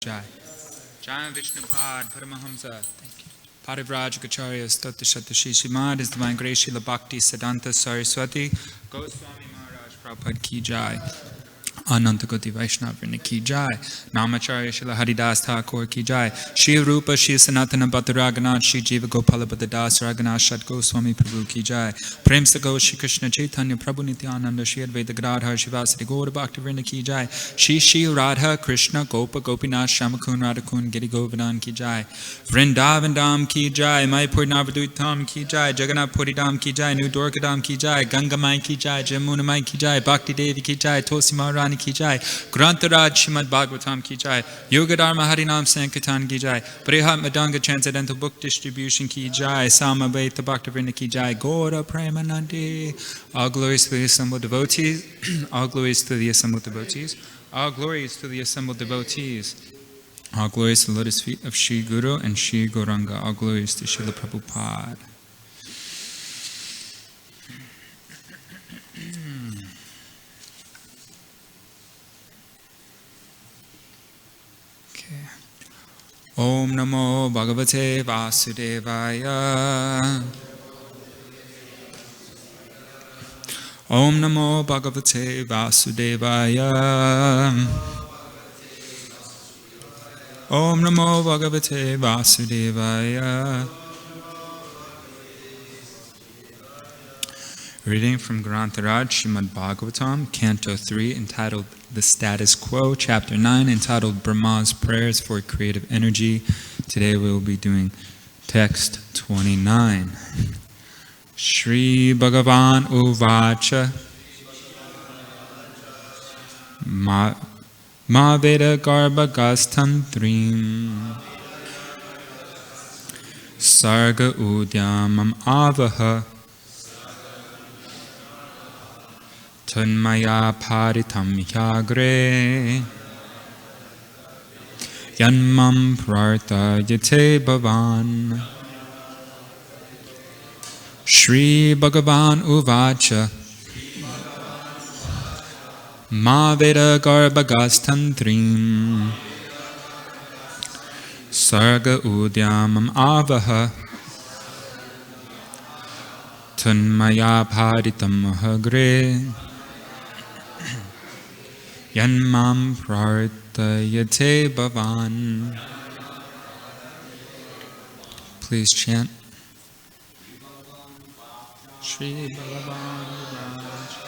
jai. Jai Vishnupad Paramahamsa. Thank you. Parivraj Acharya Stotya Shatashi Shimad is Divine Grace Srila Bhakti Siddhanta Saraswati Goswami Maharaj Prabhupada Ki Jai. Ananda Koti Vaishnava Vrinda Ki Jai. Namacharya Srila Haridas Thakur Ki Jai. Shri Rupa Shri Sanatana Bhatta Raghunath Shri Jiva Gopala Bhatta Das Raghunath Shad Goswami Prabhu Ki Jai. Prem Sago Shri Krishna Chaitanya Prabhu Nityananda Shri Advaita Gadadhar Shivasati Gaura Bhakta Vrinda Ki Jai. Shri Radha Krishna Gopa Gopinath Shamakun Radhakun Giri Govardhan Ki Jai. Vrindavan Dham Ki Jai. Mayapur Navadvip Dham Ki Jai. Jagannath Puri Dham Ki Jai. New Dwarka Dham Ki Jai. Ganga Mai Ki Jai. Jamuna Mai Ki Jai. Bhakti Devi Ki Jai. Tosi Maharani Ki Jai. Grantaraj Shrimad Bhagavatam Ki Jai. Yoga Dharma Harinam Sankirtan Ki Jai. Brihat Madanga Transcendental Book Distribution Ki Jai. Samaveta Bhaktivinoda Ki Jai. Gaura Premanandi. All glories to the assembled devotees. All glories to the assembled devotees. All glories to the assembled devotees. All glories to the lotus feet of Shri Guru and Shri Gauranga. All glories to Srila Prabhupada. Om Namo Bhagavate Vasudevaya. Om Namo Bhagavate Vasudevaya. Om Namo Bhagavate Vasudevaya. Reading from Grantaraj Srimad Bhagavatam, Canto 3, entitled The Status Quo, Chapter 9, entitled Brahma's Prayers for Creative Energy. Today we will be doing text 29. Shri Bhagavan Uvacha Ma Veda Garbhagastantrim Sarga Udyamam Avaha Tanmaya paritam hyagre Yanmam prartha yate bhavan. Shri Bhagavan Uvacha Ma Veda Garbhagastantrim Sarga Udyamam Avaha Tanmaya paritam hyagre Yanmam prarthayate bhavan. Please chant. Shri Bhagavan Uvacha.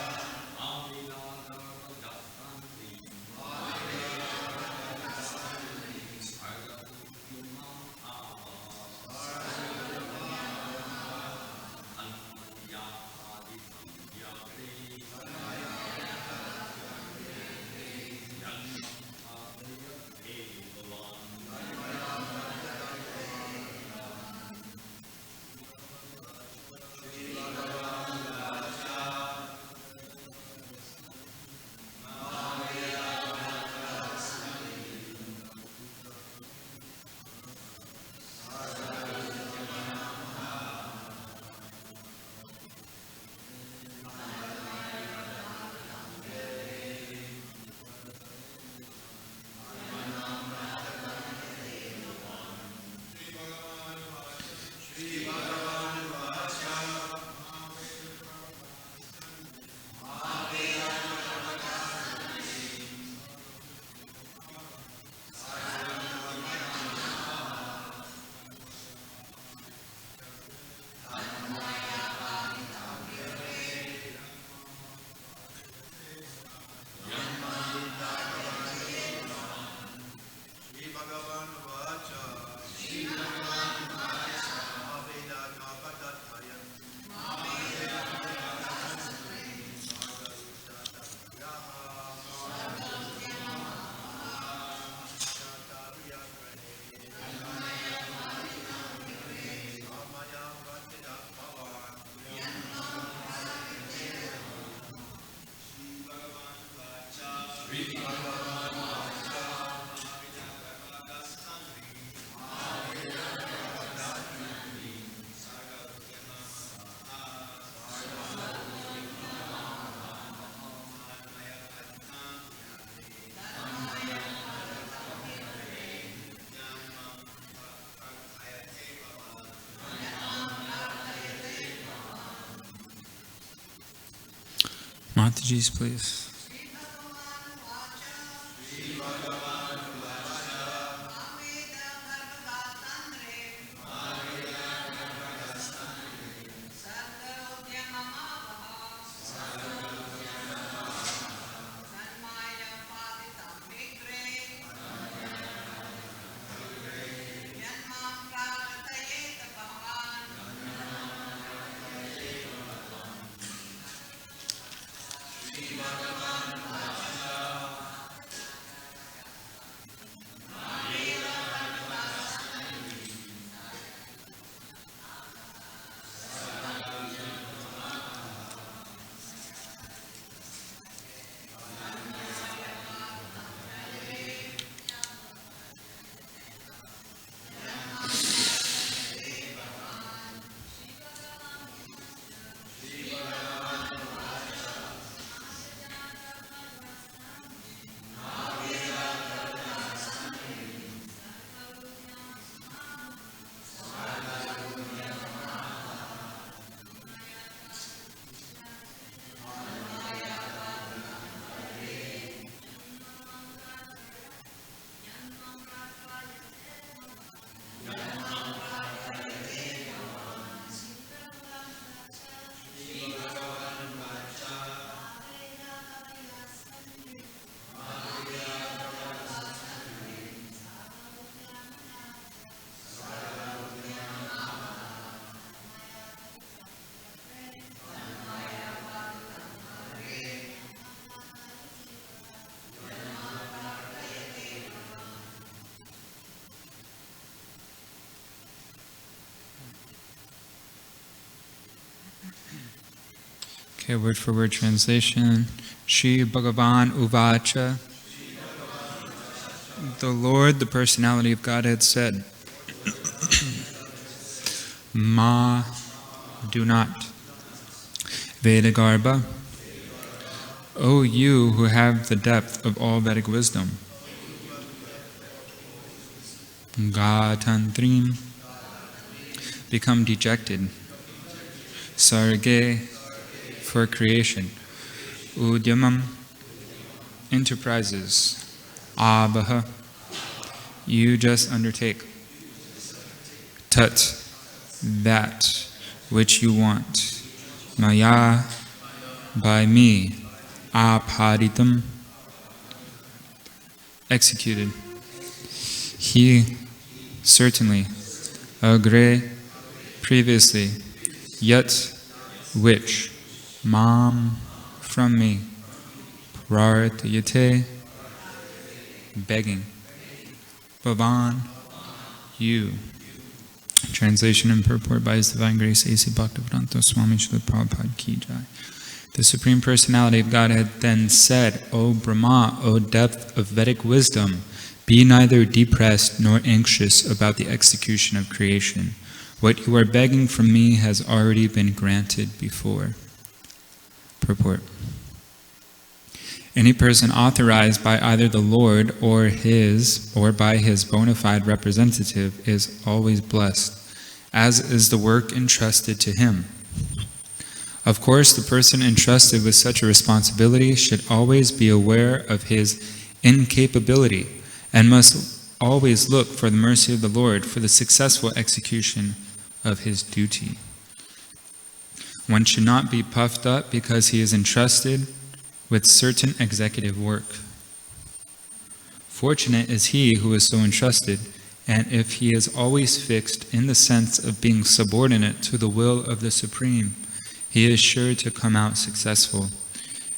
Mataji's, please. Okay, word for word translation. Shri Bhagavan Uvacha. The Lord, the personality of Godhead, said, Ma, do not. Vedagarbha. O you who have the depth of all Vedic wisdom. Gatantrim. Become dejected. Sarge. For creation. Udyamam. Enterprises. Abha. You just undertake. Tat. That which you want. Maya. By me. Apaditam. Executed. He. Certainly. Agre. Previously. Yet. Which. Mam, from me. Prarthayate, begging. Bhavan, you. Translation and purport by His Divine Grace A.C. Bhaktivedanta Swami Srila Prabhupada Ki Jai. The Supreme Personality of Godhead then said, O Brahma, O depth of Vedic wisdom, be neither depressed nor anxious about the execution of creation. What you are begging from me has already been granted before. Purport. Any person authorized by either the Lord or by his bona fide representative is always blessed, as is the work entrusted to him. Of course, the person entrusted with such a responsibility should always be aware of his incapability and must always look for the mercy of the Lord for the successful execution of his duty. One should not be puffed up because he is entrusted with certain executive work. Fortunate is he who is so entrusted, and if he is always fixed in the sense of being subordinate to the will of the Supreme, he is sure to come out successful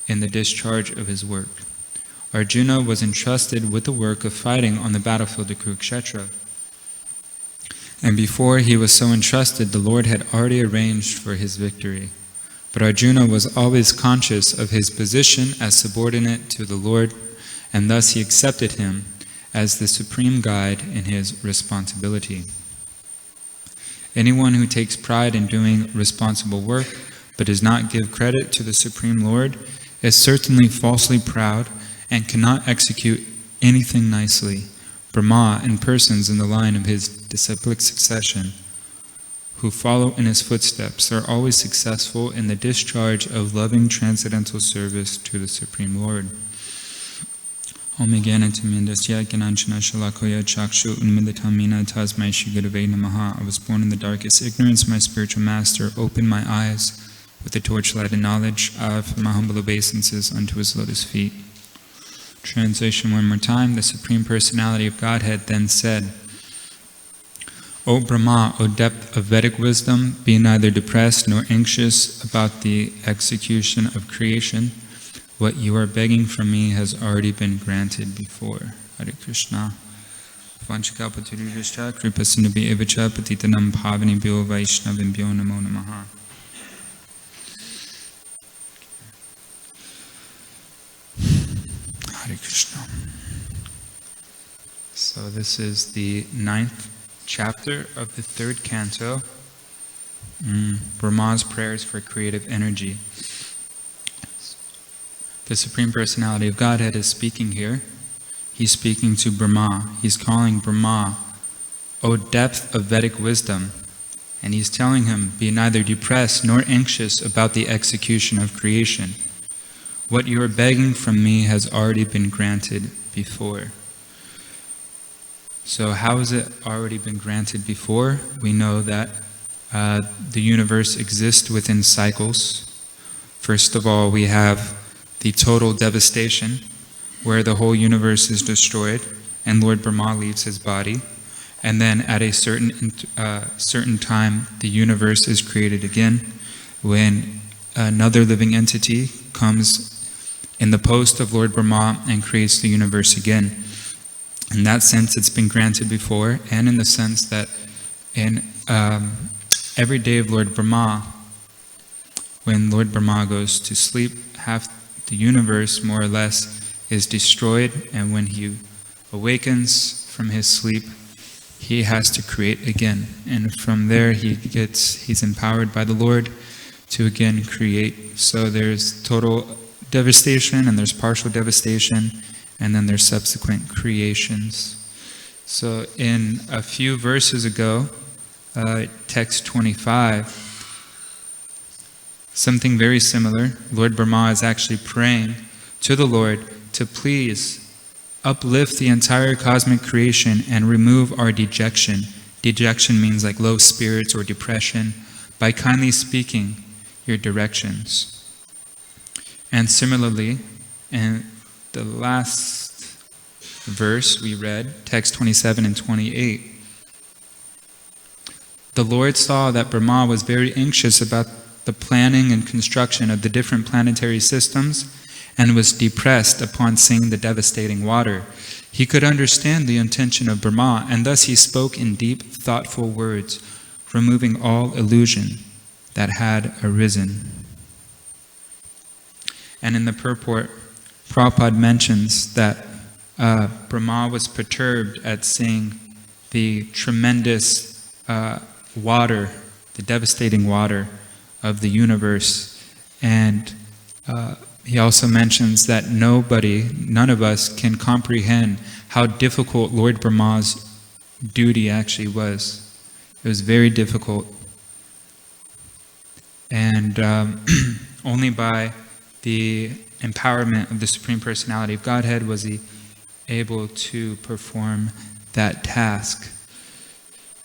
in the discharge of his work. Arjuna was entrusted with the work of fighting on the battlefield of Kurukshetra. And before he was so entrusted, the Lord had already arranged for his victory. But Arjuna was always conscious of his position as subordinate to the Lord, and thus he accepted him as the supreme guide in his responsibility. Anyone who takes pride in doing responsible work, but does not give credit to the Supreme Lord, is certainly falsely proud and cannot execute anything nicely. Brahma and persons in the line of his disciplic succession, who follow in his footsteps are always successful in the discharge of loving transcendental service to the Supreme Lord. Om Jnanatimindasya Gyananjana Shalakoya Chakshu Unmilitamina Tasmai Shri Gurave Namaha. I was born in the darkest ignorance. My spiritual master opened my eyes with the torchlight of knowledge. I offer my humble obeisances unto his lotus feet. Translation one more time. The Supreme Personality of Godhead then said, O Brahma, O depth of Vedic wisdom, be neither depressed nor anxious about the execution of creation. What you are begging from me has already been granted before. Hare Krishna. Vanchakapatirishta kripasinubhi evacha patitanam bhavanibhyo vaishnavibhyo namo namaha. Hare Krishna. So this is the 9th chapter of the 3rd canto, Brahma's prayers for creative energy. The Supreme Personality of Godhead is speaking here. He's speaking to Brahma. He's calling Brahma, O depth of Vedic wisdom. And he's telling him, be neither depressed nor anxious about the execution of creation. What you are begging from me has already been granted before. So how has it already been granted before? We know that the universe exists within cycles. First of all, we have the total devastation, where the whole universe is destroyed, and Lord Brahma leaves his body. And then at a certain time, the universe is created again, when another living entity comes in the post of Lord Brahma and creates the universe again. In that sense, it's been granted before, and in the sense that in every day of Lord Brahma, when Lord Brahma goes to sleep, half the universe, more or less, is destroyed, and when he awakens from his sleep, he has to create again. And from there, he's empowered by the Lord to again create. So there's total devastation, and there's partial devastation, and then there's subsequent creations. So in a few verses ago, text 25, something very similar. Lord Brahma is actually praying to the Lord to please uplift the entire cosmic creation and remove our dejection. Dejection means like low spirits or depression, by kindly speaking your directions. And similarly, in the last verse we read, text 27 and 28, the Lord saw that Brahma was very anxious about the planning and construction of the different planetary systems, and was depressed upon seeing the devastating water. He could understand the intention of Brahma, and thus he spoke in deep, thoughtful words, removing all illusion that had arisen. And in the purport, Prabhupada mentions that Brahma was perturbed at seeing the tremendous water, the devastating water of the universe. And he also mentions that none of us can comprehend how difficult Lord Brahma's duty actually was. It was very difficult. And only by the empowerment of the Supreme Personality of Godhead was he able to perform that task.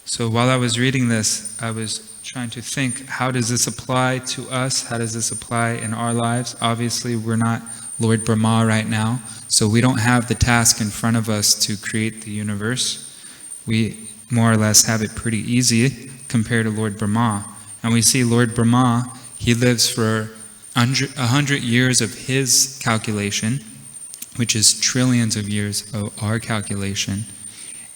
So while I was reading this, I was trying to think, how does this apply to us? How does this apply in our lives? Obviously, we're not Lord Brahma right now, so we don't have the task in front of us to create the universe. We more or less have it pretty easy compared to Lord Brahma. And we see Lord Brahma, he lives for 100 years of his calculation, which is trillions of years of our calculation.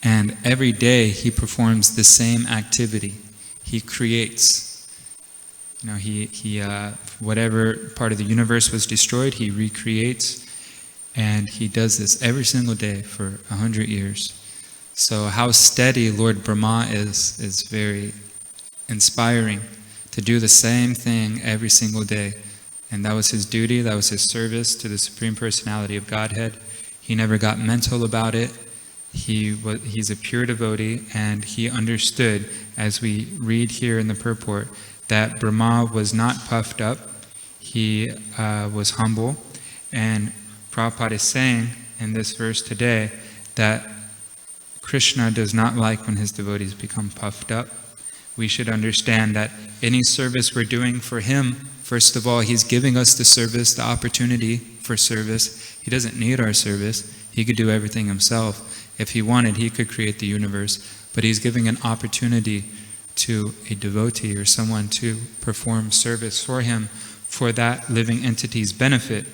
And every day he performs the same activity. He creates. Whatever part of the universe was destroyed, he recreates. And he does this every single day for 100 years. So how steady Lord Brahma is very inspiring, to do the same thing every single day. And that was his duty, that was his service to the Supreme Personality of Godhead. He never got mental about it. He's a pure devotee, and he understood, as we read here in the purport, that Brahma was not puffed up. He was humble. And Prabhupada is saying in this verse today that Krishna does not like when his devotees become puffed up. We should understand that any service we're doing for him, first of all, he's giving us the service, the opportunity for service. He doesn't need our service. He could do everything himself. If he wanted, he could create the universe. But he's giving an opportunity to a devotee or someone to perform service for him for that living entity's benefit.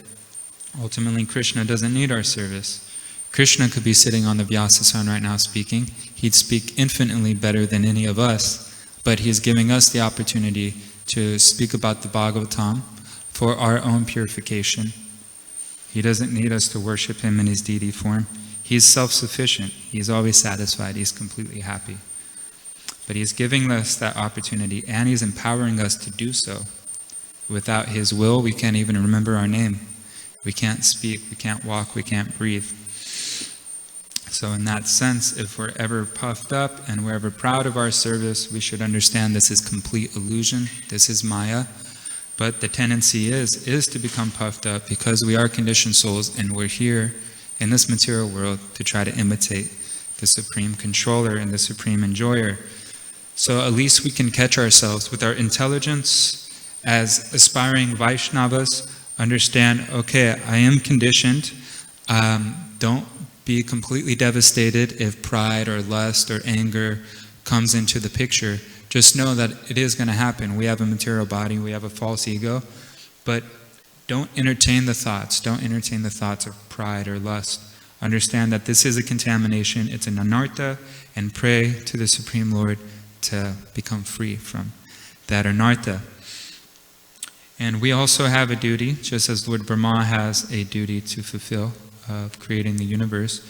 Ultimately, Krishna doesn't need our service. Krishna could be sitting on the Vyasasana right now speaking. He'd speak infinitely better than any of us. But he's giving us the opportunity to speak about the Bhagavatam for our own purification. He doesn't need us to worship him in his deity form. He's self-sufficient. He's always satisfied. He's completely happy. But he's giving us that opportunity, and he's empowering us to do so. Without his will, we can't even remember our name. We can't speak, we can't walk, we can't breathe. So in that sense, if we're ever puffed up and we're ever proud of our service, we should understand this is complete illusion. This is Maya. But the tendency is to become puffed up because we are conditioned souls and we're here in this material world to try to imitate the supreme controller and the supreme enjoyer. So at least we can catch ourselves with our intelligence as aspiring Vaishnavas, understand, okay, I am conditioned. Don't be completely devastated if pride or lust or anger comes into the picture. Just know that it is going to happen. We have a material body, we have a false ego, but don't entertain the thoughts. Don't entertain the thoughts of pride or lust. Understand that this is a contamination, it's an anartha, and pray to the Supreme Lord to become free from that anartha. And we also have a duty, just as Lord Brahma has a duty to fulfill of creating the universe.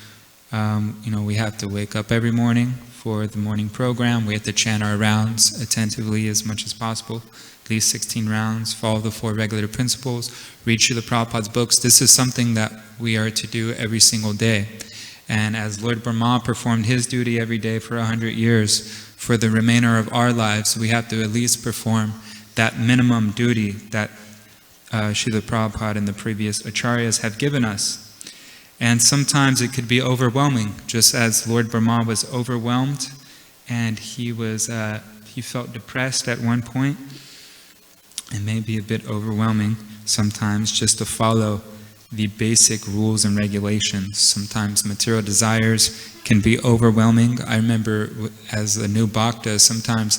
We have to wake up every morning for the morning program. We have to chant our rounds attentively as much as possible, at least 16 rounds, follow the 4 regular principles, read Srila Prabhupada's books. This is something that we are to do every single day. And as Lord Brahma performed his duty every day for 100 years, for the remainder of our lives, we have to at least perform that minimum duty that Srila Prabhupada and the previous acharyas have given us. And sometimes it could be overwhelming, just as Lord Brahma was overwhelmed and he felt depressed at one point. It may be a bit overwhelming sometimes just to follow the basic rules and regulations. Sometimes material desires can be overwhelming. I remember as a new bhakta, sometimes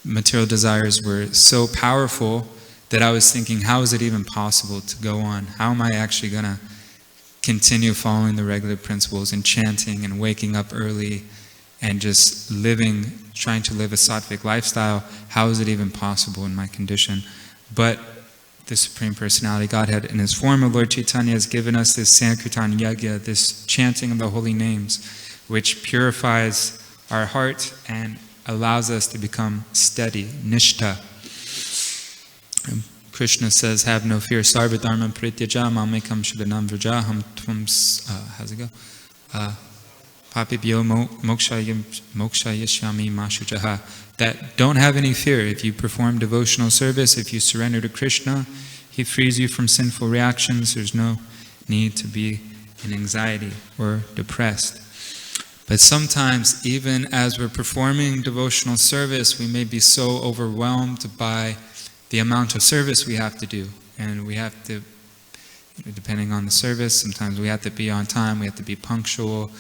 material desires were so powerful that I was thinking, how is it even possible to go on? How am I actually going to continue following the regular principles and chanting and waking up early and just trying to live a sattvic lifestyle? How is it even possible in my condition? But the Supreme Personality Godhead in his form of Lord Chaitanya has given us this Sankirtan Yagya, this chanting of the holy names, which purifies our heart and allows us to become steady, nishtha. Krishna says, have no fear, sarva dharma prityaja mamekam shadanam vrajaham tvam, how's it go? Papibhyo mokshayashyami mashujaha. That don't have any fear. If you perform devotional service, if you surrender to Krishna, he frees you from sinful reactions. There's no need to be in anxiety or depressed. But sometimes, even as we're performing devotional service, we may be so overwhelmed by the amount of service we have to do. And we have to, depending on the service, sometimes we have to be on time, we have to be punctual,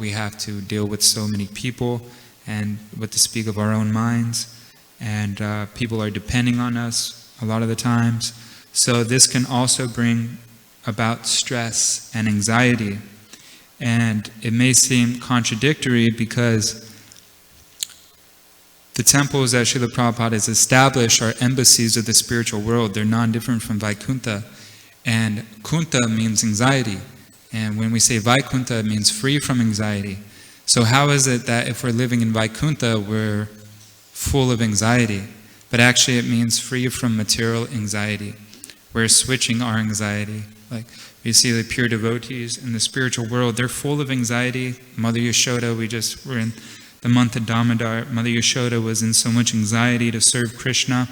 we have to deal with so many people, and what to speak of our own minds. And people are depending on us a lot of the times. So this can also bring about stress and anxiety. And it may seem contradictory because the temples that Srila Prabhupada has established are embassies of the spiritual world. They're non-different from Vaikuntha. And Kunta means anxiety. And when we say Vaikuntha, it means free from anxiety. So how is it that if we're living in Vaikuntha, we're full of anxiety? But actually it means free from material anxiety. We're switching our anxiety. Like We see the pure devotees in the spiritual world. They're full of anxiety. Mother Yashoda, we just were in the month of Damodar. Mother Yashoda was in so much anxiety to serve Krishna.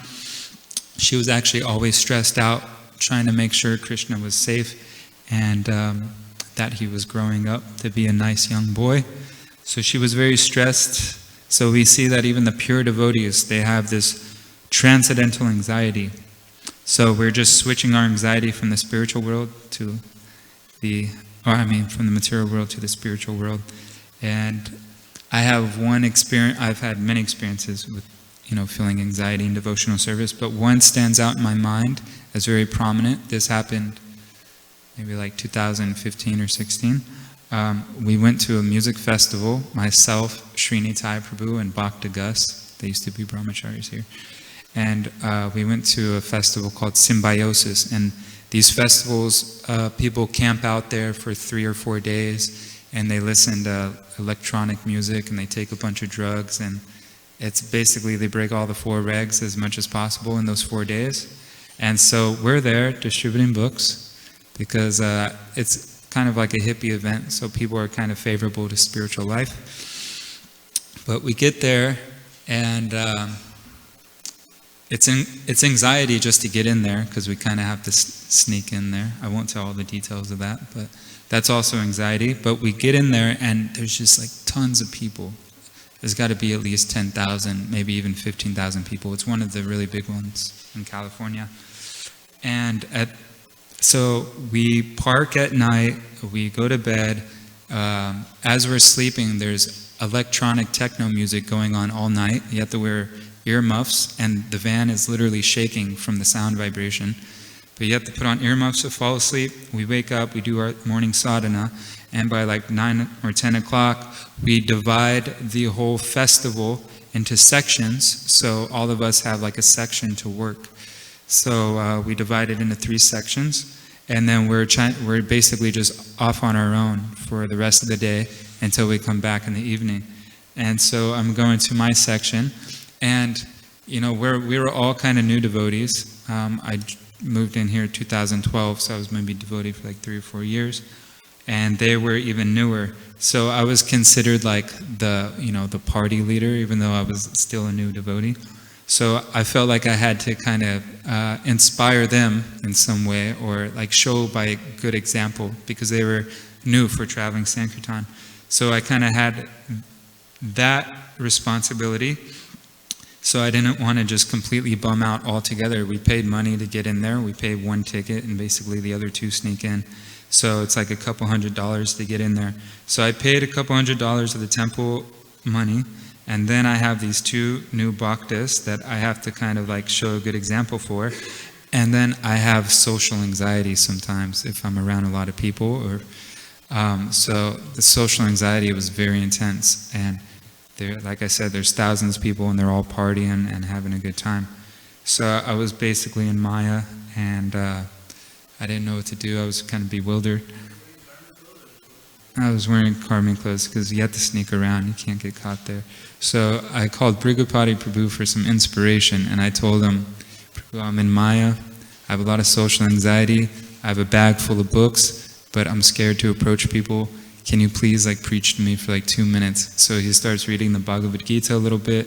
She was actually always stressed out, trying to make sure Krishna was safe and that he was growing up to be a nice young boy. So she was very stressed. So we see that even the pure devotees, they have this transcendental anxiety. So we're just switching our anxiety from the spiritual world to from the material world to the spiritual world. And I have I've had many experiences with, feeling anxiety in devotional service, but one stands out in my mind as very prominent. This happened maybe like 2015 or 16. We went to a music festival, myself, Srinitai Prabhu, and Bhakta Gus. They used to be brahmacharis here. And we went to a festival called Symbiosis. And these festivals, people camp out there for 3 or 4 days, and they listen to electronic music, and they take a bunch of drugs. And it's basically, they break all the 4 regs as much as possible in those 4 days. And so we're there distributing books because it's kind of like a hippie event, so people are kind of favorable to spiritual life. But we get there, and it's anxiety just to get in there, because we kind of have to sneak in there. I won't tell all the details of that, but that's also anxiety. But we get in there, and there's just like tons of people. There's got to be at least 10,000, maybe even 15,000 people. It's one of the really big ones in California. And so we park at night, we go to bed. As we're sleeping, there's electronic techno music going on all night. You have to wear earmuffs, and the van is literally shaking from the sound vibration. But you have to put on earmuffs to fall asleep. We wake up, we do our morning sadhana, and by like 9 or 10 o'clock, we divide the whole festival into sections, so all of us have like a section to work. So we divide it into 3 sections, and then we're basically just off on our own for the rest of the day until we come back in the evening. And so I'm going to my section, and we were all kind of new devotees. I moved in here in 2012, so I was maybe devotee for like 3 or 4 years, and they were even newer. So I was considered like the party leader, even though I was still a new devotee. So I felt like I had to kind of inspire them in some way, or like show by a good example, because they were new for traveling Sankirtan. So I kind of had that responsibility. So I didn't want to just completely bum out altogether. We paid money to get in there. We paid 1 ticket, and basically the other 2 sneak in. So it's like a couple $100 to get in there. So I paid a couple $100 of the temple money, and then I have these 2 new bhaktas that I have to kind of like show a good example for. And then I have social anxiety sometimes if I'm around a lot of people. So the social anxiety was very intense. And like I said, there's thousands of people, and they're all partying and having a good time. So I was basically in Maya, and I didn't know what to do. I was kind of bewildered. I was wearing karmic clothes because you have to sneak around. You can't get caught there. So I called Brigupati Prabhu for some inspiration, and I told him, Prabhu, I'm in Maya. I have a lot of social anxiety. I have a bag full of books, but I'm scared to approach people. Can you please preach to me for 2 minutes? So he starts reading the Bhagavad Gita a little bit.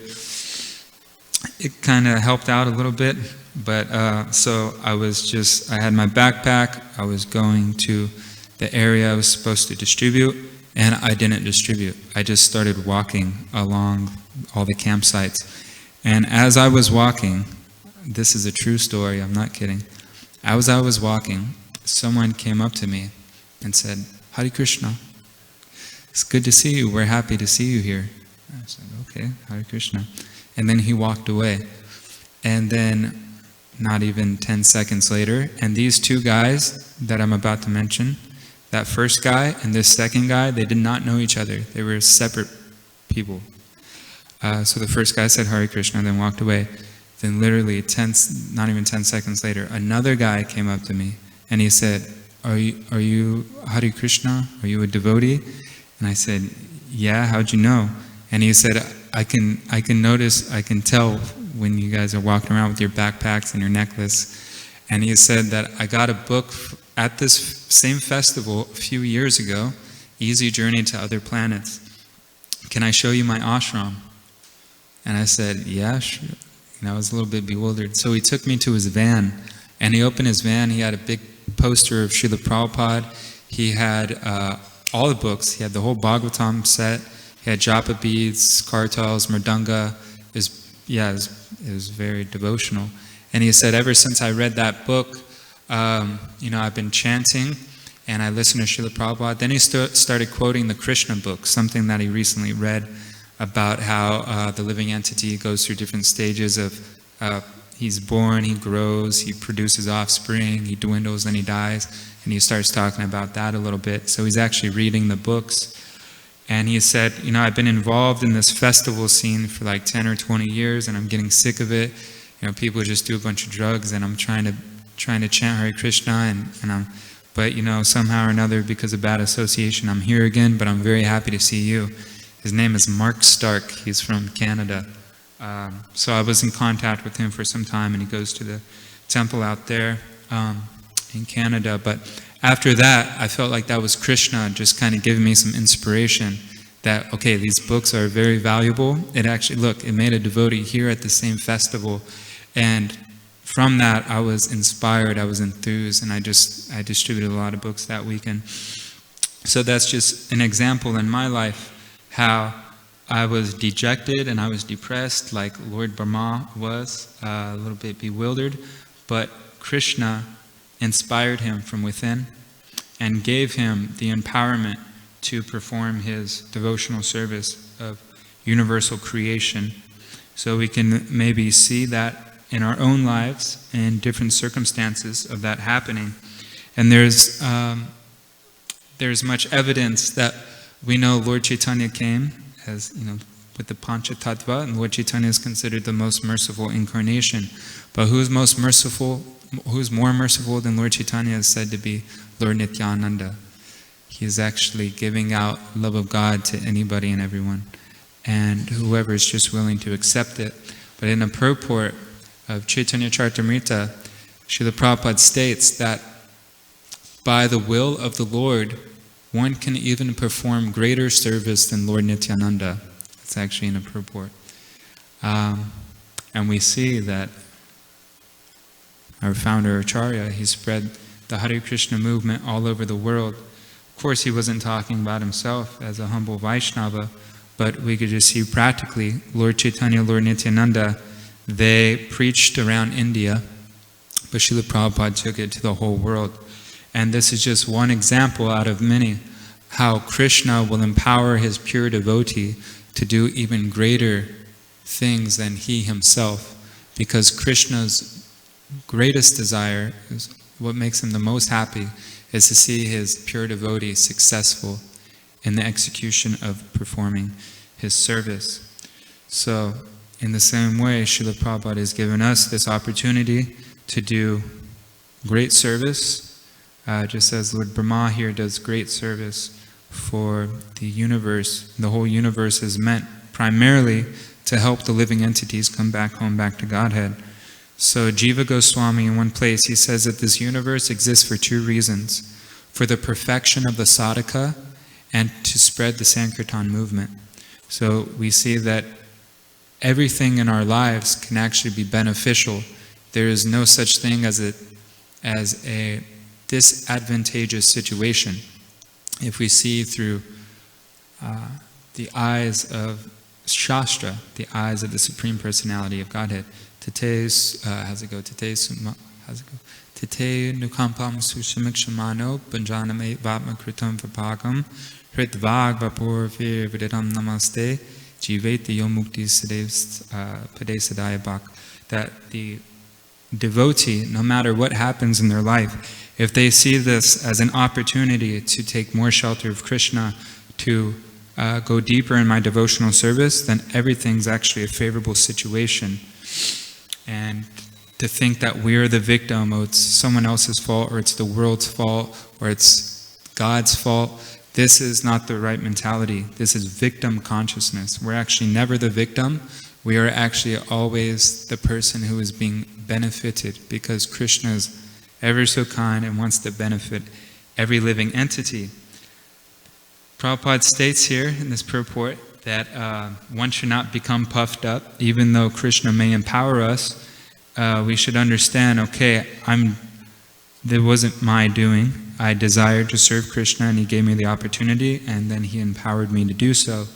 It kind of helped out a little bit, but so I had my backpack. I was going to the area I was supposed to distribute, and I didn't distribute. I just started walking along all the campsites. And as I was walking, this is a true story, I'm not kidding. As I was walking, someone came up to me and said, Hare Krishna. It's good to see you. We're happy to see you here. I said, okay, Hare Krishna. And then he walked away. And then, not even 10 seconds later, and these 2 guys that I'm about to mention, that first guy and this second guy, they did not know each other. They were separate people. So the first guy said Hare Krishna and then walked away. Then literally not even 10 seconds later, another guy came up to me and he said, Are you Hare Krishna? Are you a devotee? And I said, yeah, how'd you know? And he said, I can notice, I can tell when you guys are walking around with your backpacks and your necklace. And he said that I got a book at this same festival a few years ago, Easy Journey to Other Planets, can I show you my ashram? And I said, yeah, sure. And I was a little bit bewildered. So he took me to his van, and he opened his van. He had a big poster of Srila Prabhupada. He had all the books. He had the whole Bhagavatam set. He had japa beads, kartals, mridanga. It was very devotional. And he said, ever since I read that book, I've been chanting, and I listened to Srila Prabhupada. Then he started quoting the Krishna book, something that he recently read about how the living entity goes through different stages of, he's born, he grows, he produces offspring, he dwindles, then he dies. And he starts talking about that a little bit. So he's actually reading the books. And he said, I've been involved in this festival scene for like 10 or 20 years, and I'm getting sick of it. People just do a bunch of drugs, and I'm trying to chant Hare Krishna, but somehow or another, because of bad association, I'm here again, but I'm very happy to see you. His name is Mark Stark. He's from Canada. So I was in contact with him for some time, and he goes to the temple out there in Canada. But after that, I felt like that was Krishna just kind of giving me some inspiration that, okay, these books are very valuable. It actually, it made a devotee here at the same festival. And from that, I was inspired, I was enthused, and I distributed a lot of books that weekend. So that's just an example in my life how I was dejected and I was depressed, like Lord Brahma was, a little bit bewildered, but Krishna inspired him from within and gave him the empowerment to perform his devotional service of universal creation. So we can maybe see that in our own lives in different circumstances of that happening. And there's much evidence that we know Lord Chaitanya came as, with the Pancha Tattva, and Lord Chaitanya is considered the most merciful incarnation. But who's more merciful than Lord Chaitanya is said to be Lord Nityananda. He is actually giving out love of God to anybody and everyone, and whoever is just willing to accept it. But in a purport of Chaitanya Charitamrita, Srila Prabhupada states that by the will of the Lord, one can even perform greater service than Lord Nityananda. It's actually in a purport. And we see that our founder Acharya, he spread the Hare Krishna movement all over the world. Of course, he wasn't talking about himself as a humble Vaishnava, but we could just see practically Lord Chaitanya, Lord Nityananda, they preached around India, but Srila Prabhupada took it to the whole world. And this is just one example out of many, how Krishna will empower his pure devotee to do even greater things than he himself, because Krishna's greatest desire, is what makes him the most happy, is to see his pure devotee successful in the execution of performing his service. So, in the same way, Srila Prabhupada has given us this opportunity to do great service, just as Lord Brahma here does great service for the universe. The whole universe is meant primarily to help the living entities come back home, back to Godhead. So Jiva Goswami, in one place, he says that this universe exists for two reasons: for the perfection of the sadhaka and to spread the Sankirtan movement. So we see that everything in our lives can actually be beneficial. There is no such thing as a disadvantageous situation. If we see through the eyes of Shastra, the eyes of the Supreme Personality of Godhead, Tete, how's it go? Tete nukampam susamikshamano panjaname vatma kritam vipagam hritvag vapur vir vididam namaste jiveti yomukti padesadaya bhak. That the devotee, no matter what happens in their life, if they see this as an opportunity to take more shelter of Krishna, to go deeper in my devotional service, then everything's actually a favorable situation. And to think that we're the victim, or it's someone else's fault, or it's the world's fault, or it's God's fault, this is not the right mentality. This is victim consciousness. We're actually never the victim. We are actually always the person who is being benefited, because Krishna's ever so kind, and wants to benefit every living entity. Prabhupada states here in this purport that one should not become puffed up. Even though Krishna may empower us, we should understand, okay, that wasn't my doing. I desired to serve Krishna, and he gave me the opportunity, and then he empowered me to do so.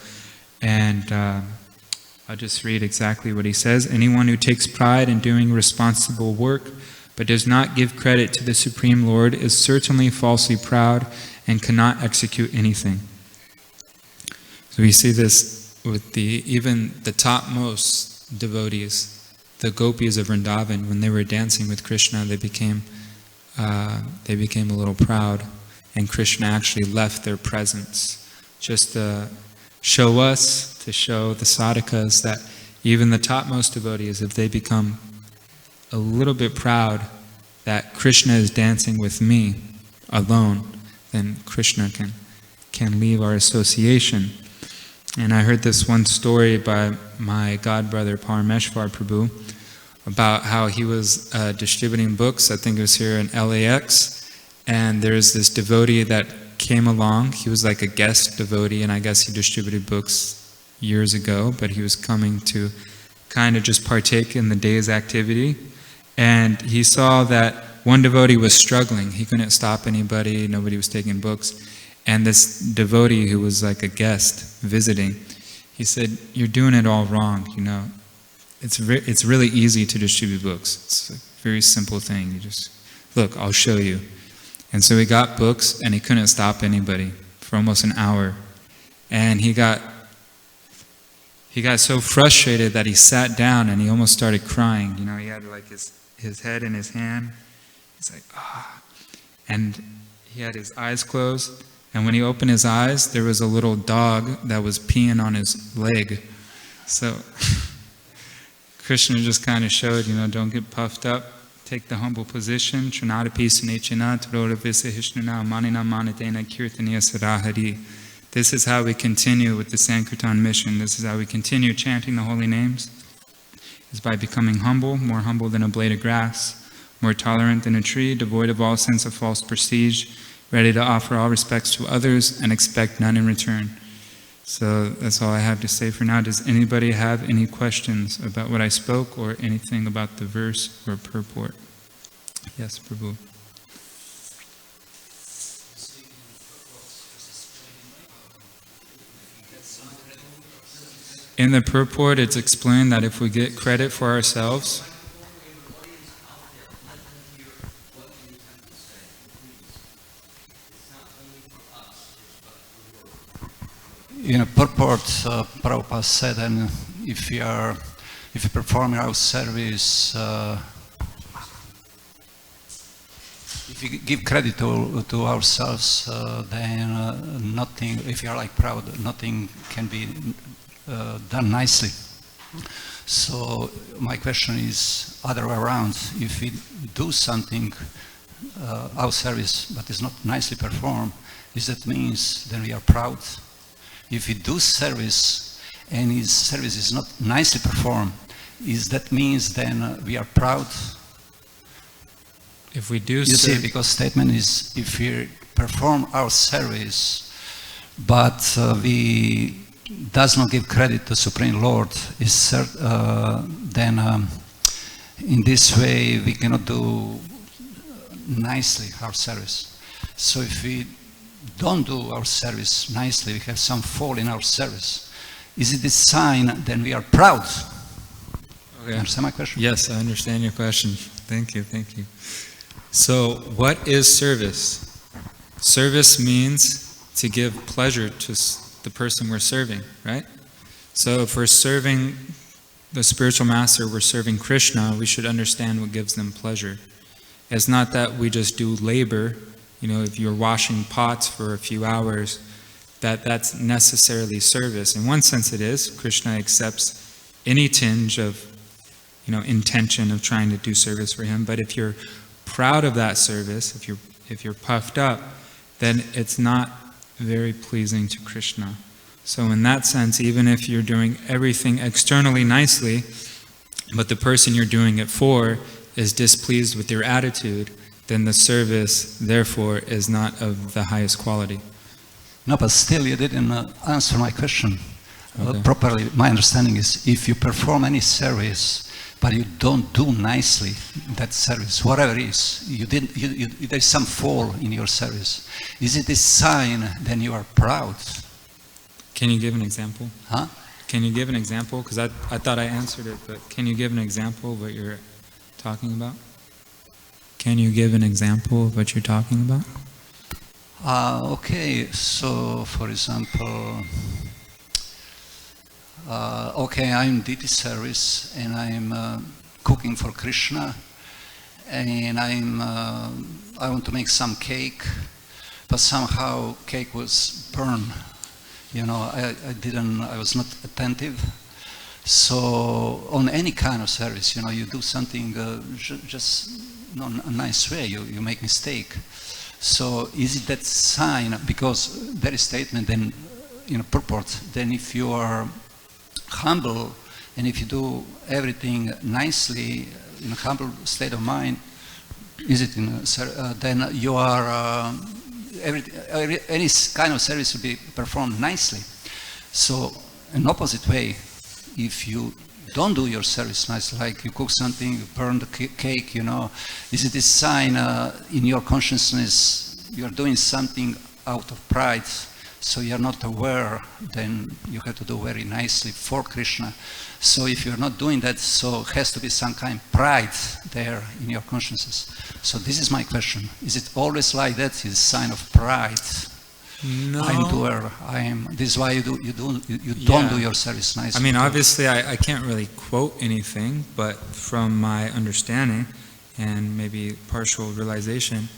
And I'll just read exactly what he says. Anyone who takes pride in doing responsible work, but does not give credit to the Supreme Lord, is certainly falsely proud and cannot execute anything. So we see this with even the topmost devotees, the gopis of Vrindavan. When they were dancing with Krishna, they became a little proud, and Krishna actually left their presence just to show us, to show the sadhakas, that even the topmost devotees, if they become a little bit proud that Krishna is dancing with me alone, then Krishna can leave our association. And I heard this one story by my godbrother Parameshwar Prabhu about how he was distributing books. I think it was here in LAX, and there's this devotee that came along. He was like a guest devotee, and I guess he distributed books years ago, but he was coming to kind of just partake in the day's activity. And he saw that one devotee was struggling. He couldn't stop anybody, nobody was taking books. And this devotee who was like a guest visiting, he said, "You're doing it all wrong, you know. It's really easy to distribute books. It's a very simple thing. You just, look, I'll show you." And so he got books, and he couldn't stop anybody for almost an hour. And he got so frustrated that he sat down and he almost started crying. You know, he had like his head in his hand. He's like, ah. And he had his eyes closed. And when he opened his eyes, there was a little dog that was peeing on his leg. So Krishna just kind of showed, you know, don't get puffed up. Take the humble position. This is how we continue with the Sankirtan mission. This is how we continue chanting the holy names. Is by becoming humble, more humble than a blade of grass, more tolerant than a tree, devoid of all sense of false prestige, ready to offer all respects to others and expect none in return. So that's all I have to say for now. Does anybody have any questions about what I spoke or anything about the verse or purport? Yes, Prabhu. In the purport, it's explained that if we get credit for ourselves, in a purport, Prabhupada said, and if we perform our service, if we give credit to ourselves, then nothing. If we are like proud, nothing can be done nicely. So my question is other way around. If we do something, our service, but is not nicely performed, is that means then we are proud? If we do service and his service is not nicely performed, is that means then we are proud? If we do, you see, because statement is if we perform our service, but we does not give credit to Supreme Lord, then in this way we cannot do nicely our service. So if we don't do our service nicely, we have some fault in our service, is it a sign then we are proud? Okay. Understand my question? Yes, I understand your question. Thank you. So what is service? Service means to give pleasure to the person we're serving, right? So if we're serving the spiritual master, we're serving Krishna, we should understand what gives them pleasure. It's not that we just do labor. You know, if you're washing pots for a few hours, that's necessarily service. In one sense it is. Krishna accepts any tinge of, intention of trying to do service for him. But if you're proud of that service, if you're puffed up, then it's not very pleasing to Krishna. So in that sense, even if you're doing everything externally nicely, but the person you're doing it for is displeased with your attitude, then the service, therefore, is not of the highest quality. No, but still you didn't answer my question Okay. properly. My understanding is if you perform any service, but you don't do nicely that service, whatever it is, there's some fall in your service. Is it a sign then you are proud? Can you give an example? Huh? Can you give an example? Because I thought I answered it, but can you give an example of what you're talking about? Can you give an example of what you're talking about? Okay, so for example, okay, I'm deity service and I'm cooking for Krishna, and I want to make some cake, but somehow cake was burned. You know, I was not attentive. So on any kind of service, you know, you do something just not a nice way, you make mistake. So is it that sign, because there is statement then, you know, purport, then if you are humble and if you do everything nicely, in a humble state of mind, is it then you are, any kind of service will be performed nicely. So an opposite way, if you don't do your service nicely, like you cook something, you burn the cake, you know, is it a sign in your consciousness you're doing something out of pride, so you're not aware, then you have to do very nicely for Krishna. So if you're not doing that, so it has to be some kind of pride there in your consciousness. So this is my question. Is it always like that? Is it a sign of pride? No. I'm doer. This is why you don't do your service nicely. I mean, obviously, I can't really quote anything, but from my understanding and maybe partial realization,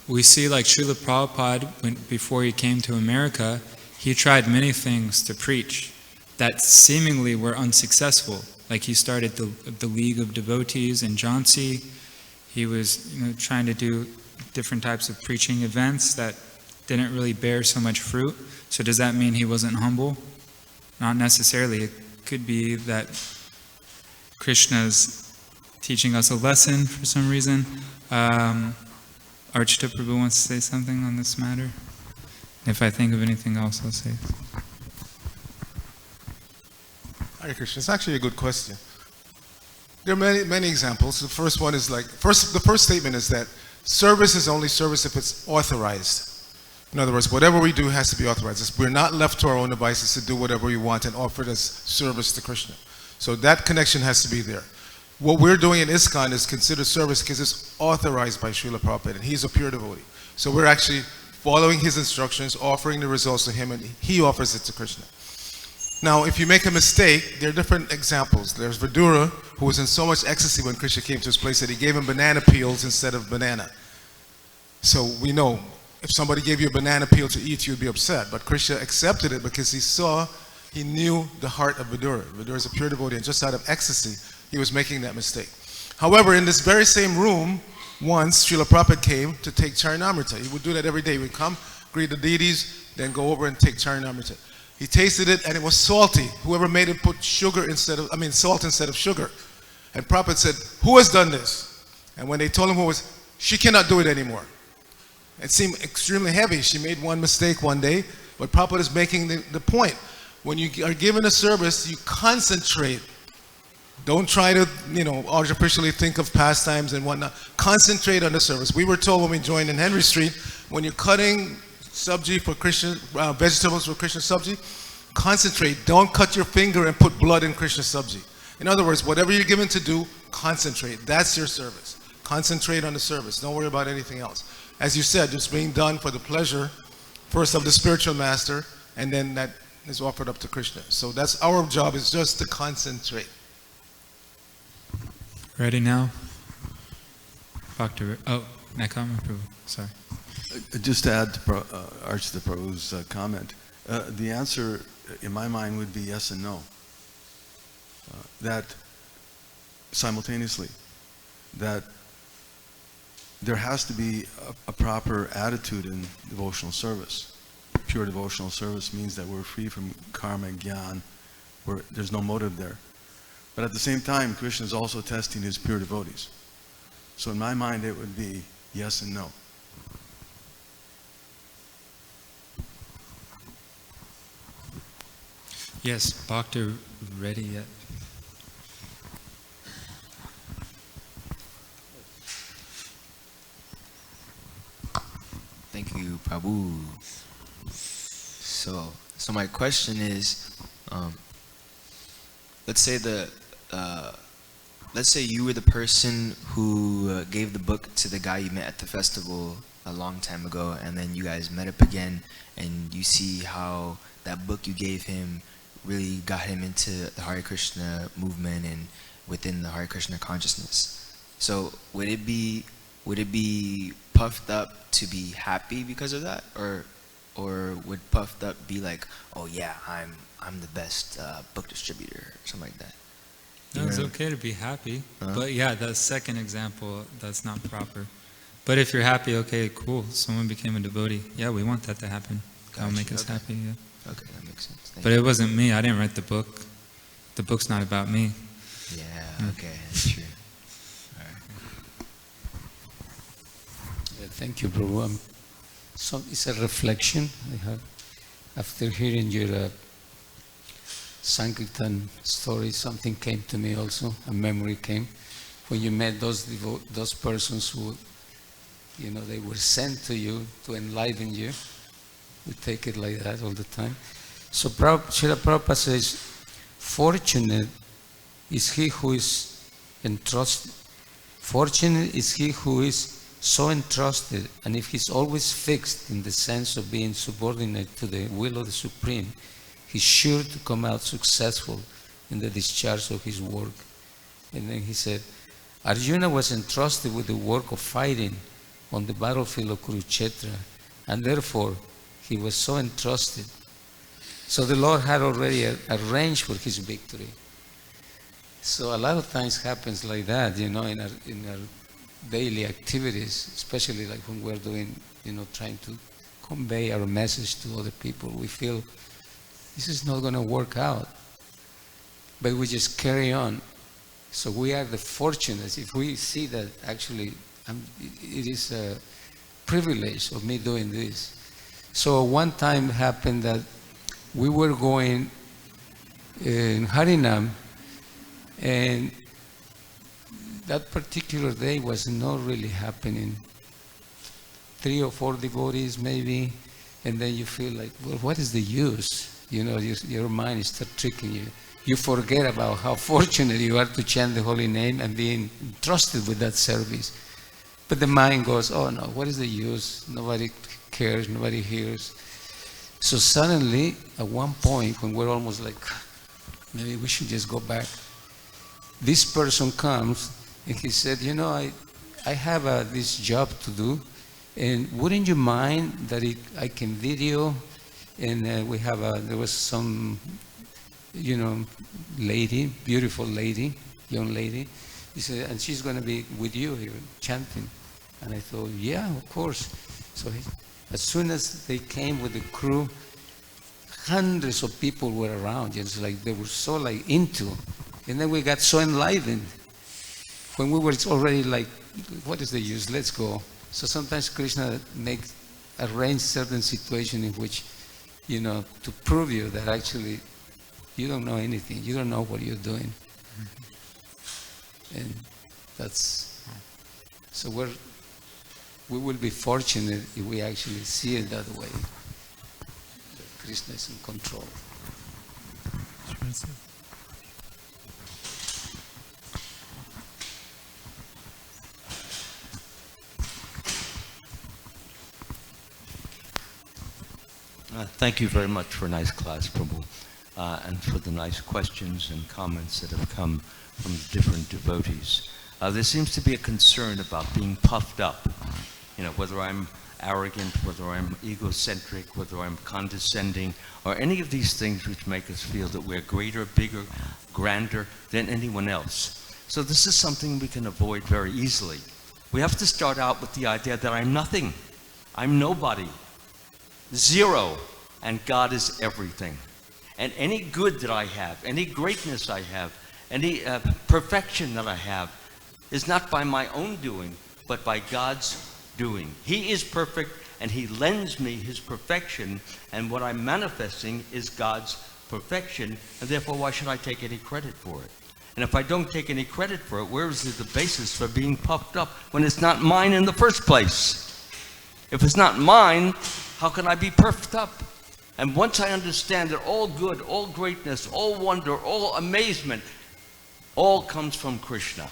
we see like Srila Prabhupada, before he came to America, he tried many things to preach that seemingly were unsuccessful. Like he started the League of Devotees in Jhansi. He was trying to do different types of preaching events that didn't really bear so much fruit. So does that mean he wasn't humble? Not necessarily. It could be that Krishna's teaching us a lesson for some reason. Archita Prabhu wants to say something on this matter. If I think of anything else, I'll say. Hare Krishna. It's actually a good question. There are many examples. The first one is the first statement is that service is only service if it's authorized. In other words, whatever we do has to be authorized. We're not left to our own devices to do whatever we want and offer it as service to Krishna. So that connection has to be there. What we're doing in ISKCON is considered service because it's authorized by Srila Prabhupada, and he's a pure devotee. So we're actually following his instructions, offering the results to him, and he offers it to Krishna. Now, if you make a mistake, there are different examples. There's Vidura, who was in so much ecstasy when Krishna came to his place that he gave him banana peels instead of banana. So we know, if somebody gave you a banana peel to eat, you'd be upset. But Krishna accepted it because he knew the heart of Vidura. Vidura is a pure devotee, and just out of ecstasy, he was making that mistake. However, in this very same room, once Srila Prabhupada came to take Charanamrita. He would do that every day. He would come, greet the deities, then go over and take Charanamrita. He tasted it, and it was salty. Whoever made it put salt instead of sugar. And Prabhupada said, "Who has done this?" And when they told him who was, she cannot do it anymore. It seemed extremely heavy. She made one mistake one day, but Prabhupada is making the point. When you are given a service, you concentrate. Don't try to, artificially think of pastimes and whatnot. Concentrate on the service. We were told when we joined in Henry Street, when you're cutting sabji for Krishna, vegetables for Krishna sabji, concentrate. Don't cut your finger and put blood in Krishna sabji. In other words, whatever you're given to do, concentrate. That's your service. Concentrate on the service. Don't worry about anything else. As you said, it's being done for the pleasure, first of the spiritual master, and then that is offered up to Krishna. So that's our job, is just to concentrate. Ready now? Nakama Prabhu, sorry. Just to add to Archita Prabhu's comment, the answer in my mind would be yes and no. That simultaneously, that there has to be a proper attitude in devotional service. Pure devotional service means that we're free from karma and gyan, where there's no motive there. But at the same time, Krishna is also testing his pure devotees. So in my mind, it would be yes and no. Yes, Bhakta ready yet? Thank you, Prabhu. So my question is, let's say let's say you were the person who gave the book to the guy you met at the festival a long time ago, and then you guys met up again, and you see how that book you gave him really got him into the Hare Krishna movement and within the Hare Krishna consciousness. So would it be puffed up to be happy because of that, or would puffed up be like, oh yeah, I'm the best book distributor, or something like that? No, it's okay to be happy, but yeah, that second example, that's not proper. But if you're happy, okay, cool, someone became a devotee. Yeah, we want that to happen. That'll make us happy, yeah. Okay, that makes sense. Thank But you. it wasn't me, I didn't write the book. The book's not about me. Yeah, okay, that's true. Thank you, Prabhu. So it's a reflection I have after hearing your Sankirtan story. Something came to me also. A memory came when you met those persons who, you know, they were sent to you to enliven you. We take it like that all the time. So Srila Prabhupada says, fortunate is he who is entrusted. Fortunate is he who is so entrusted, and if he's always fixed in the sense of being subordinate to the will of the Supreme, he's sure to come out successful in the discharge of his work. And then he said, Arjuna was entrusted with the work of fighting on the battlefield of Kurukshetra, and therefore he was so entrusted. So the Lord had already arranged for his victory. So a lot of times happens like that, you know, in our daily activities, especially like when we're doing, you know, trying to convey our message to other people. We feel this is not going to work out, but we just carry on. So we are the fortunate if we see that actually it is a privilege of me doing this. So one time happened that we were going in Harinam, and that particular day was not really happening. 3 or 4 devotees maybe, and then you feel like, well, what is the use? You know, your mind starts tricking you. You forget about how fortunate you are to chant the holy name and being entrusted with that service. But the mind goes, oh no, what is the use? Nobody cares, nobody hears. So suddenly, at one point, when we're almost like, maybe we should just go back, this person comes and he said, you know, I have this job to do, and wouldn't you mind that I can video? And we have there was some, you know, lady, beautiful lady, young lady. He said, and she's going to be with you here chanting. And I thought, yeah, of course. So as soon as they came with the crew, hundreds of people were around. It's like they were so like into. And then we got so enlivened. When we were already like, what is the use? Let's go. So sometimes Krishna arrange certain situation in which, you know, to prove you that actually you don't know anything. You don't know what you're doing. And that's, so we will be fortunate if we actually see it that way. That Krishna is in control. Thank you very much for a nice class, Prabhu, and for the nice questions and comments that have come from the different devotees. There seems to be a concern about being puffed up, you know, whether I'm arrogant, whether I'm egocentric, whether I'm condescending, or any of these things which make us feel that we're greater, bigger, grander than anyone else. So this is something we can avoid very easily. We have to start out with the idea that I'm nothing, I'm nobody, zero, and God is everything. And any good that I have, any greatness I have, any perfection that I have, is not by my own doing, but by God's doing. He is perfect, and He lends me His perfection, and what I'm manifesting is God's perfection, and therefore why should I take any credit for it? And if I don't take any credit for it, where is the basis for being puffed up when it's not mine in the first place? If it's not mine, how can I be puffed up? And once I understand that all good, all greatness, all wonder, all amazement, all comes from Krishna.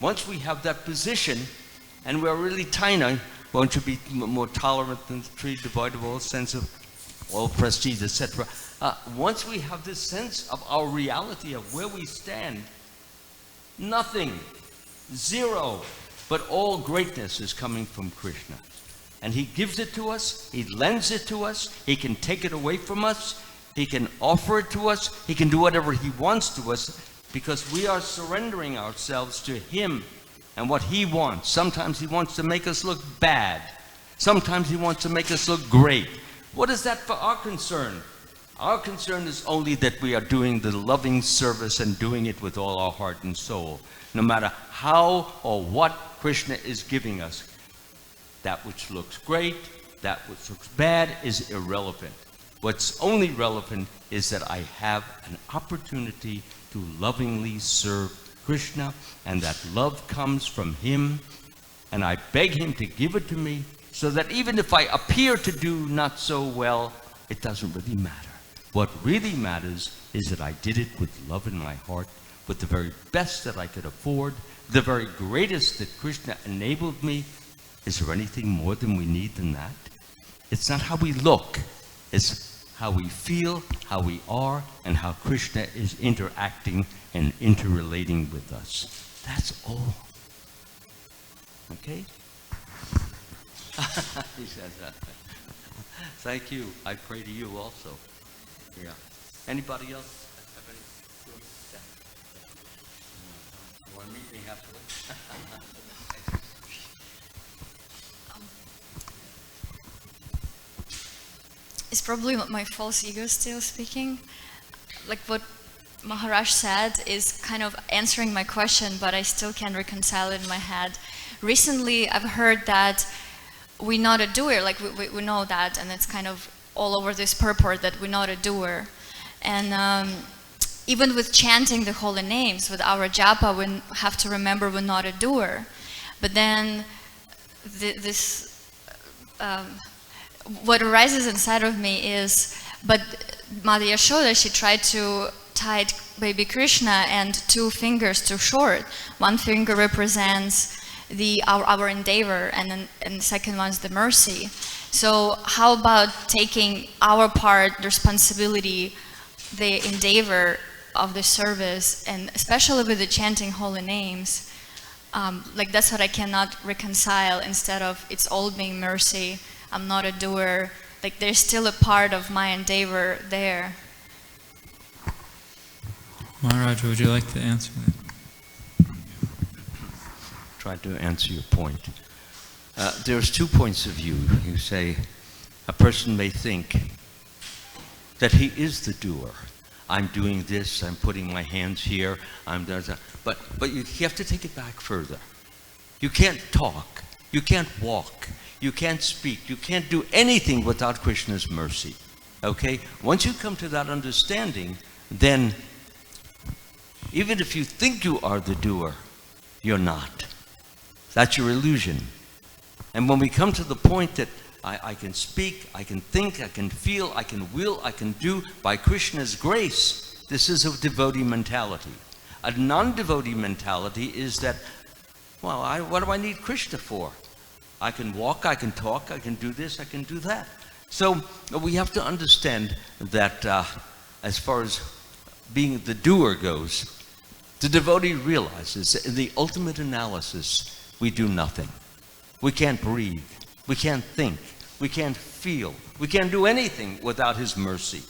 Once we have that position, and we're really tiny, won't you be more tolerant than the tree devoid of all sense of all prestige, etc. Once we have this sense of our reality of where we stand, nothing, zero, but all greatness is coming from Krishna. And He gives it to us, He lends it to us, He can take it away from us, He can offer it to us, He can do whatever He wants to us, because we are surrendering ourselves to Him and what He wants. Sometimes He wants to make us look bad. Sometimes He wants to make us look great. What is that for our concern? Our concern is only that we are doing the loving service and doing it with all our heart and soul, no matter how or what Krishna is giving us. That which looks great, that which looks bad is irrelevant. What's only relevant is that I have an opportunity to lovingly serve Krishna, and that love comes from Him, and I beg Him to give it to me, so that even if I appear to do not so well, it doesn't really matter. What really matters is that I did it with love in my heart, with the very best that I could afford, the very greatest that Krishna enabled me. Is there anything more than we need than that? It's not how we look, it's how we feel, how we are, and how Krishna is interacting and interrelating with us. That's all. Okay? He says that. Thank you. I pray to you also. Yeah. Anybody else have any? Yeah. You want to meet me halfway? It's probably my false ego still speaking. Like what Maharaj said is kind of answering my question, but I still can't reconcile it in my head. Recently, I've heard that we're not a doer, like we know that, and it's kind of all over this purport that we're not a doer. And even with chanting the holy names, with our japa, we have to remember we're not a doer. But then what arises inside of me is, but Mother Yashoda, she tried to tie baby Krishna and 2 fingers too short. 1 finger represents our endeavor, and the second one's the mercy. So how about taking our part, the responsibility, the endeavor of the service, and especially with the chanting holy names, like that's what I cannot reconcile. Instead of it's all being mercy, I'm not a doer, like there's still a part of my endeavor there. Maharaj, would you like to answer that? Try to answer your point. There's 2 points of view. You say a person may think that he is the doer. I'm doing this, I'm putting my hands here, I'm doing that. But you have to take it back further. You can't talk, you can't walk, you can't speak, you can't do anything without Krishna's mercy. Okay? Once you come to that understanding, then even if you think you are the doer, you're not. That's your illusion. And when we come to the point that I can speak, I can think, I can feel, I can will, I can do by Krishna's grace, this is a devotee mentality. A non-devotee mentality is that, well, what do I need Krishna for? I can walk, I can talk, I can do this, I can do that. So we have to understand that as far as being the doer goes, the devotee realizes that in the ultimate analysis, we do nothing. We can't breathe, we can't think, we can't feel, we can't do anything without His mercy.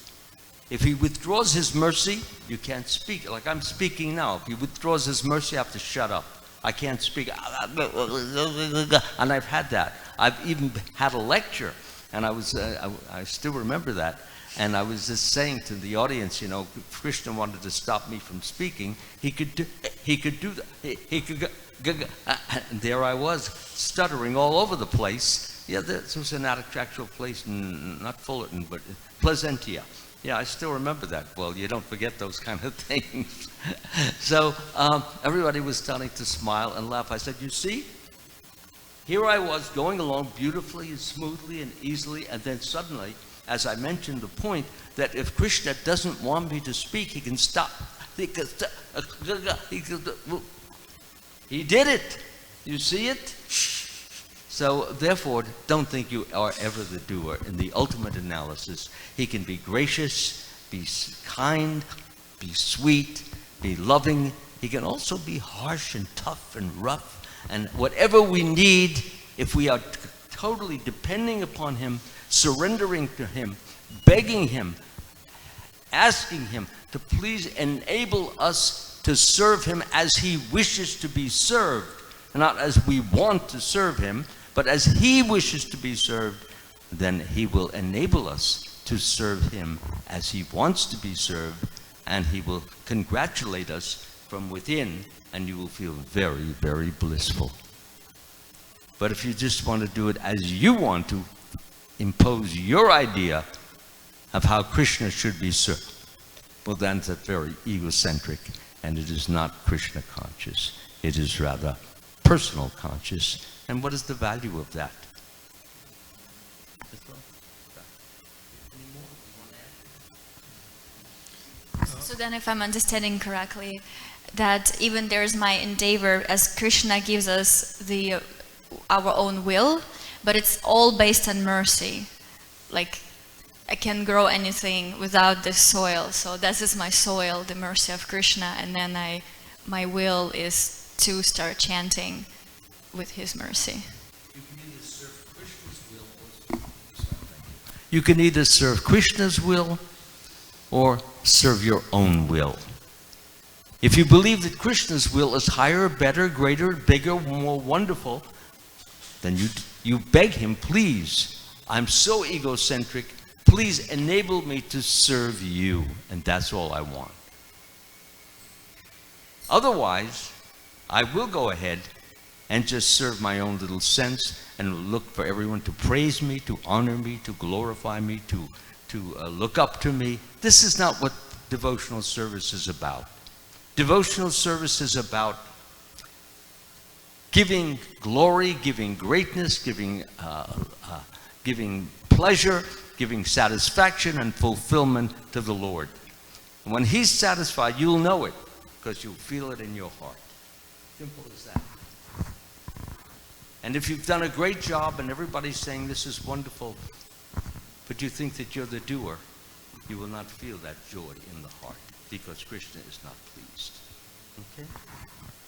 If He withdraws His mercy, you can't speak. Like I'm speaking now. If He withdraws His mercy, I have to shut up. I can't speak. And I've had that. I've even had a lecture, and I still remember that. And I was just saying to the audience, you know, if Krishna wanted to stop me from speaking, he could do that. He could and there I was, stuttering all over the place. Yeah, this was an actual place, not Fullerton, but Placentia. Yeah, I still remember that. Well, you don't forget those kind of things. So everybody was starting to smile and laugh. I said, you see, here I was going along beautifully and smoothly and easily, and then suddenly, as I mentioned the point, that if Krishna doesn't want me to speak, he can stop. He did it. You see it? So therefore, don't think you are ever the doer. In the ultimate analysis, he can be gracious, be kind, be sweet, be loving. He can also be harsh and tough and rough. And whatever we need, if we are totally depending upon him, surrendering to him, begging him, asking him to please enable us to serve him as he wishes to be served, not as we want to serve him, but as he wishes to be served, then he will enable us to serve him as he wants to be served, and he will congratulate us from within, and you will feel very, very blissful. But if you just want to do it as you want to, impose your idea of how Krishna should be served, well, then that's very egocentric, and it is not Krishna conscious. It is rather personal conscious. And what is the value of that? So then, if I'm understanding correctly, that even there's my endeavor as Krishna gives us our own will, but it's all based on mercy. Like, I can't grow anything without this soil. So this is my soil, the mercy of Krishna, and then my will is to start chanting with his mercy. You can either serve Krishna's will or serve your own will. If you believe that Krishna's will is higher, better, greater, bigger, more wonderful, then you beg him, please, I'm so egocentric, please enable me to serve you, and that's all I want. Otherwise, I will go ahead and just serve my own little sense and look for everyone to praise me, to honor me, to glorify me, to look up to me. This is not what devotional service is about. Devotional service is about giving glory, giving greatness, giving pleasure, giving satisfaction and fulfillment to the Lord. And when he's satisfied, you'll know it because you'll feel it in your heart. Simple as that. And if you've done a great job and everybody's saying this is wonderful, but you think that you're the doer, you will not feel that joy in the heart because Krishna is not pleased. Okay?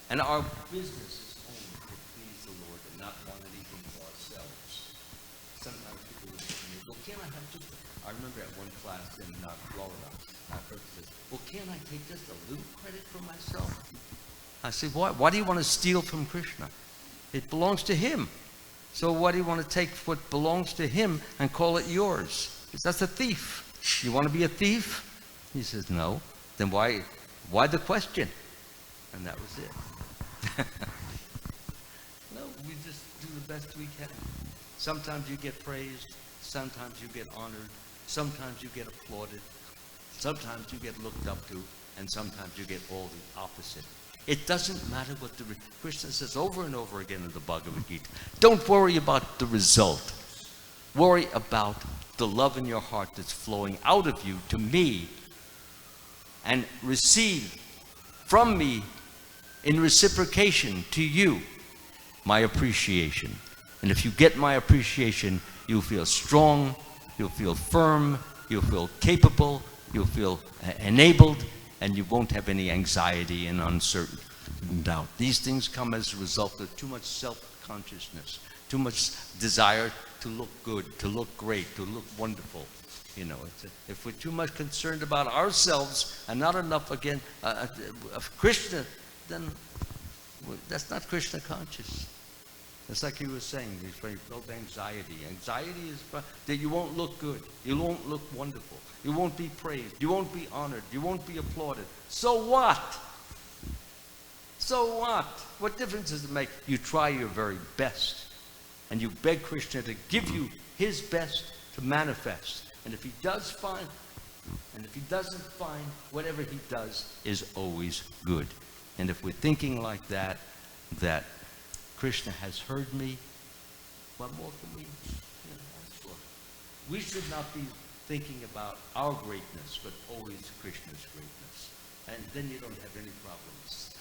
And our business is only to please the Lord and not want anything for ourselves. Sometimes people will say to me, well, can't I have just I remember at one class in Florida, my person says, well, can't I take just a little credit for myself? I said, why do you want to steal from Krishna? It belongs to him. So why do you want to take what belongs to him and call it yours? Because that's a thief. You want to be a thief? He says, no. Then why the question? And that was it. No, we just do the best we can. Sometimes you get praised. Sometimes you get honored. Sometimes you get applauded. Sometimes you get looked up to. And sometimes you get all the opposite. It doesn't matter what Krishna says over and over again in the Bhagavad Gita. Don't worry about the result. Worry about the love in your heart that's flowing out of you to me and receive from me in reciprocation to you my appreciation. And if you get my appreciation, you'll feel strong, you'll feel firm, you'll feel capable, you'll feel enabled, and you won't have any anxiety and uncertainty and doubt. These things come as a result of too much self-consciousness, too much desire to look good, to look great, to look wonderful. You know, if we're too much concerned about ourselves and not enough, again, of Krishna, then that's not Krishna conscious. It's like he was saying, he's very filled with anxiety. Anxiety is that you won't look good. You won't look wonderful. You won't be praised. You won't be honored. You won't be applauded. So what? So what? What difference does it make? You try your very best. And you beg Krishna to give you his best to manifest. And if he does find, and if he doesn't find, whatever he does is always good. And if we're thinking like that, that Krishna has heard me, what more can we ask for? We should not be thinking about our greatness, but always Krishna's greatness. And then you don't have any problems.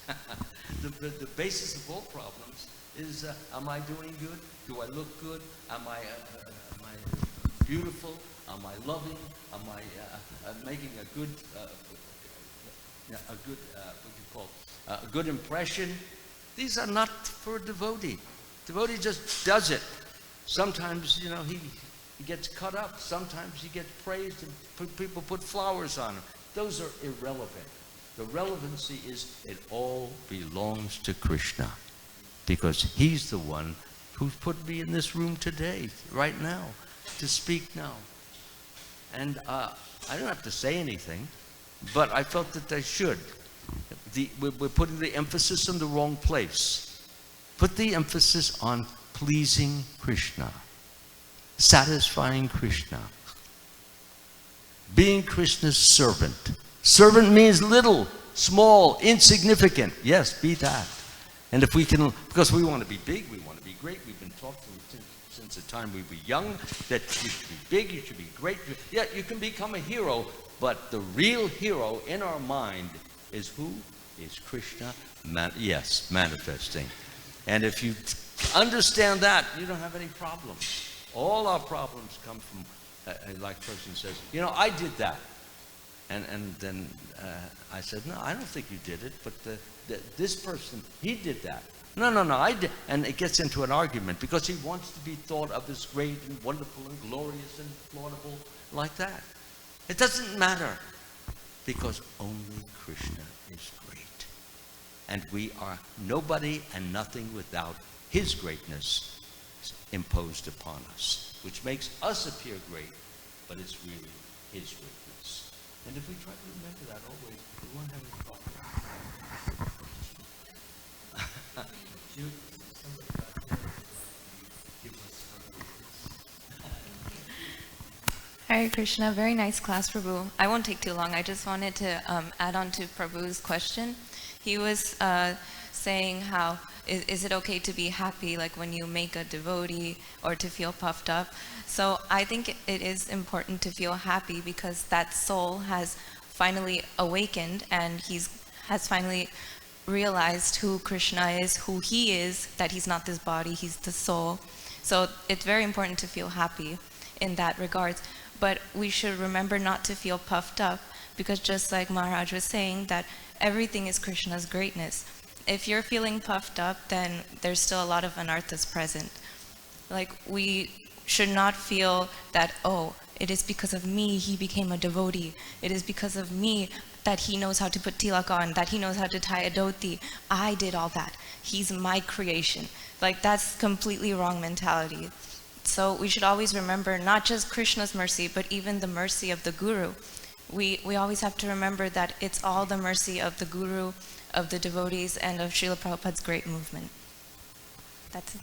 The basis of all problems is, am I doing good? Do I look good? Am I beautiful? Am I loving? Am I making a good, what do you call, a good impression? These are not for a devotee. Devotee just does it. Sometimes, you know, he gets cut up. Sometimes he gets praised and people put flowers on him. Those are irrelevant. The relevancy is it all belongs to Krishna, because he's the one who's put me in this room today, right now, to speak now. And I don't have to say anything, but I felt that I should. We're putting the emphasis in the wrong place. Put the emphasis on pleasing Krishna, satisfying Krishna, being Krishna's servant. Servant means little, small, insignificant. Yes, be that. And if we can, because we want to be big, we want to be great. We've been taught since the time we were young that you should be big, you should be great. Yeah, you can become a hero, but the real hero in our mind is who? Is Krishna, manifesting. And if you understand that, you don't have any problems. All our problems come from, like a person says, you know, I did that. And then I said, no, I don't think you did it, but this person, he did that. No, I did. And it gets into an argument because he wants to be thought of as great and wonderful and glorious and laudable like that. It doesn't matter, because only Krishna is great. And we are nobody and nothing without his greatness imposed upon us, which makes us appear great, but it's really his greatness. And if we try to remember that always, we won't have any problem. Hare Krishna, very nice class, Prabhu. I won't take too long. I just wanted to add on to Prabhu's question. He was saying how, is it okay to be happy, like when you make a devotee, or to feel puffed up? So I think it is important to feel happy because that soul has finally awakened and has finally realized who Krishna is, who he is, that he's not this body, he's the soul. So it's very important to feel happy in that regards. But we should remember not to feel puffed up, because just like Maharaj was saying, that everything is Krishna's greatness. If you're feeling puffed up, then there's still a lot of anarthas present. Like, we should not feel that, oh, it is because of me he became a devotee. It is because of me that he knows how to put tilak on, that he knows how to tie a dhoti. I did all that. He's my creation. Like, that's completely wrong mentality. So we should always remember not just Krishna's mercy, but even the mercy of the Guru. We always have to remember that it's all the mercy of the Guru, of the devotees, and of Srila Prabhupada's great movement. That's it.